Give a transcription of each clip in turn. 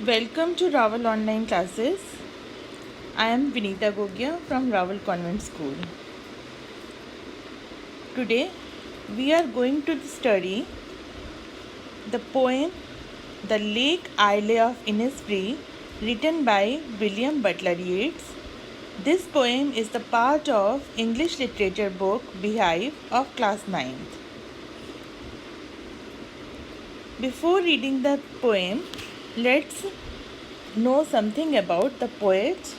Welcome to Raval Online Classes. I am Vinita Gogia from Raval Convent School. Today we are going to study the poem The Lake Isle of Innisfree, written by William Butler Yeats. This poem is the part of English literature book Beehive of class 9th. Before reading the poem, let's know something about the poet.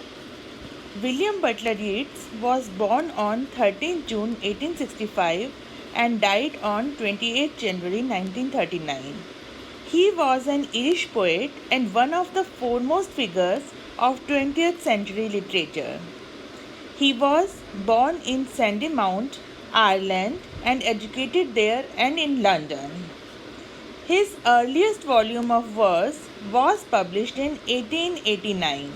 William Butler Yeats was born on 13 June 1865 and died on 28 January 1939. He was an Irish poet and one of the foremost figures of 20th century literature. He was born in Sandymount, Ireland, and educated there and in London. His earliest volume of verse was published in 1889.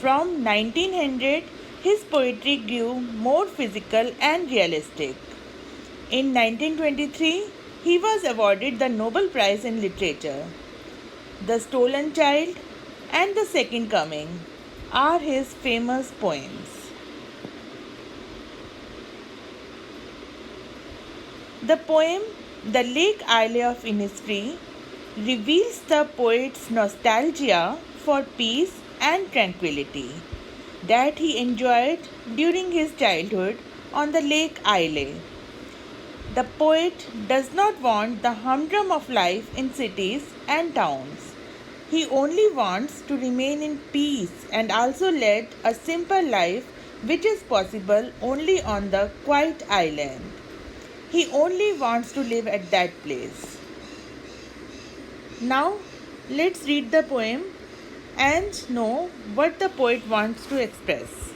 From 1900, his poetry grew more physical and realistic. In 1923, he was awarded the Nobel Prize in Literature. The Stolen Child and The Second Coming are his famous poems. The poem The Lake Isle of Innisfree reveals the poet's nostalgia for peace and tranquility that he enjoyed during his childhood on the Lake Isle. The poet does not want the humdrum of life in cities and towns. He only wants to remain in peace and also lead a simple life which is possible only on the quiet island. He only wants to live at that place. Now, let's read the poem and know what the poet wants to express.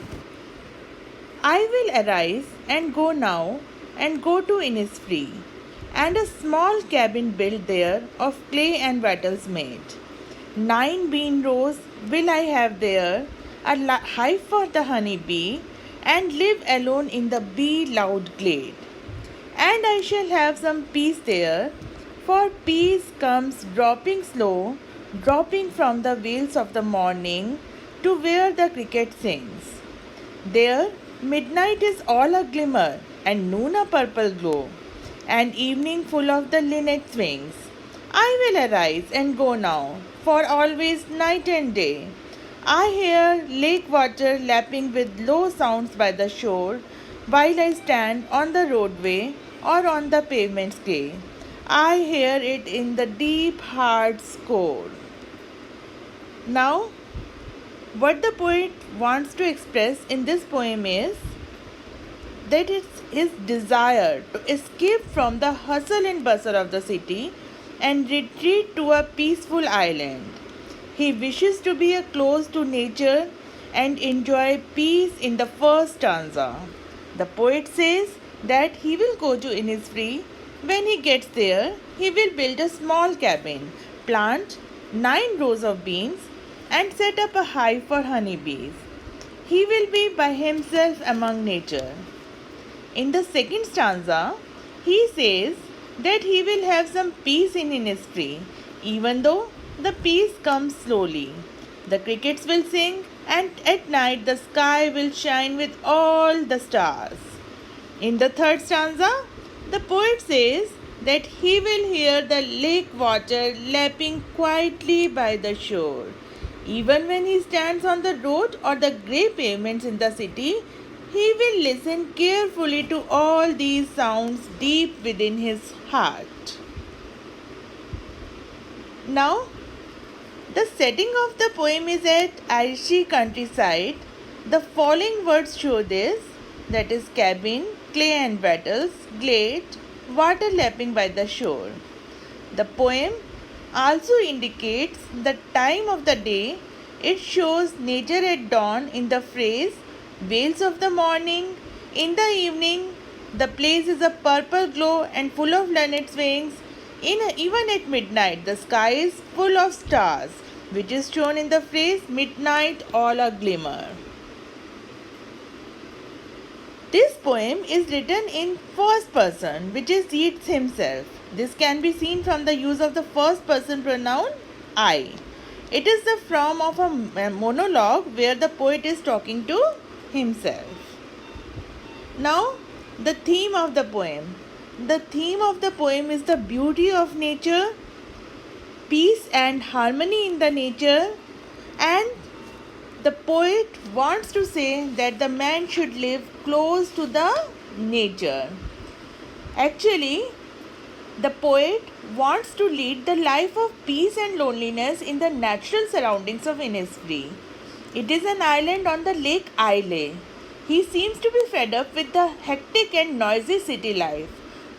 I will arise and go now and go to Innisfree, and a small cabin built there of clay and wattles made. 9 bean rows will I have there, a hive for the honey bee, and live alone in the bee-loud glade. And I shall have some peace there, for peace comes dropping slow, dropping from the veils of the morning to where the cricket sings. There midnight is all a glimmer, and noon a purple glow, and evening full of the linnet swings. I will arise and go now, for always night and day. I hear lake water lapping with low sounds by the shore, while I stand on the roadway or on the pavement's clay. I hear it in the deep hard score. Now, what the poet wants to express in this poem is that it's his desire to escape from the hustle and bustle of the city and retreat to a peaceful island. He wishes to be close to nature and enjoy peace in the first stanza. The poet says that he will go to Innisfree. When he gets there, he will build a small cabin, plant 9 rows of beans, and set up a hive for honeybees. He will be by himself among nature. In the second stanza, he says that he will have some peace in Innisfree, even though the peace comes slowly. The crickets will sing, and at night the sky will shine with all the stars. In the third stanza, the poet says that he will hear the lake water lapping quietly by the shore. Even when he stands on the road or the grey pavements in the city, he will listen carefully to all these sounds deep within his heart. Now, the setting of the poem is at Irishy countryside. The following words show this, that is cabin, clay and wattles, glade, water lapping by the shore. The poem also indicates the time of the day. It shows nature at dawn in the phrase veils of the morning. In the evening, the place is a purple glow and full of linnet's wings. Even at midnight, the sky is full of stars, which is shown in the phrase midnight all a glimmer. This poem is written in first person, which is Yeats himself. This can be seen from the use of the first person pronoun I. It is the form of a monologue where the poet is talking to himself. Now, the theme of the poem. The theme of the poem is the beauty of nature, peace and harmony in the nature, and the poet wants to say that the man should live close to the nature. Actually, the poet wants to lead the life of peace and loneliness in the natural surroundings of Innisfree. It is an island on the Lake Isle. He seems to be fed up with the hectic and noisy city life.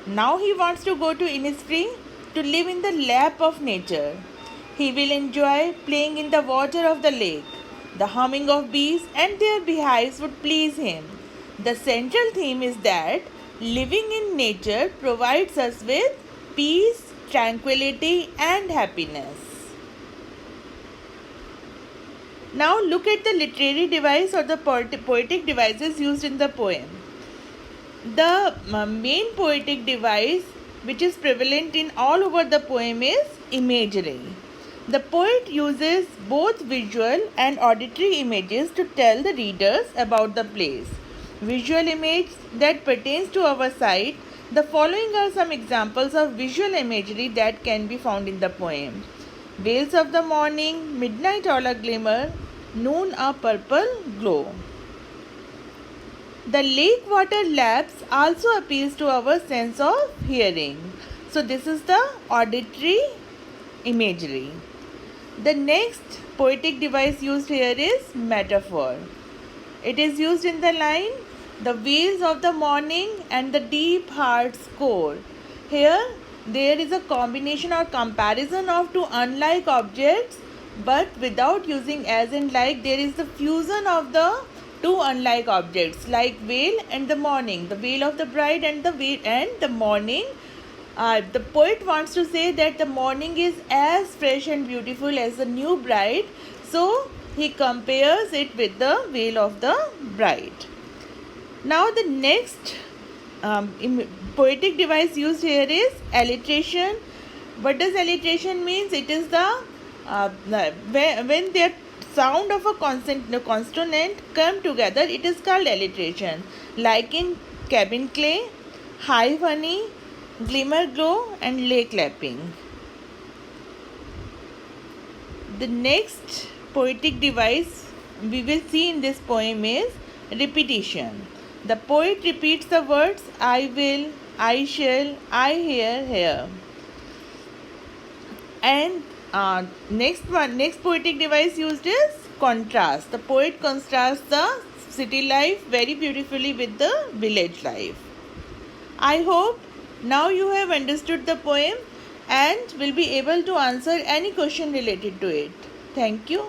Now he wants to go to Innisfree to live in the lap of nature. He will enjoy playing in the water of the lake. The humming of bees and their beehives would please him. The central theme is that living in nature provides us with peace, tranquility, and happiness. Now look at the literary device or the poetic devices used in the poem. The main poetic device which is prevalent in all over the poem is imagery. The poet uses both visual and auditory images to tell the readers about the place. Visual image that pertains to our sight. The following are some examples of visual imagery that can be found in the poem. Veils of the morning, midnight all a glimmer, noon a purple glow. The lake water lapse also appeals to our sense of hearing. So this is the auditory imagery. The next poetic device used here is metaphor. It is used in the line, the veils of the morning and the deep heart's core. Here there is a combination or comparison of two unlike objects, but without using as and like. There is the fusion of the two unlike objects like veil and the morning, the veil of the bride and the veil and the morning. The poet wants to say that the morning is as fresh and beautiful as the new bride, so he compares it with the veil of the bride. Now the next poetic device used here is alliteration. What does alliteration means? It is when the sound of a consonant come together, it is called alliteration. Like in cabin clay, hive honey, glimmer glow and lake lapping. The next poetic device we will see in this poem is repetition. The poet repeats the words I will, I shall, I hear. And next poetic device used is contrast. The poet contrasts the city life very beautifully with the village life. I hope now you have understood the poem and will be able to answer any question related to it. Thank you.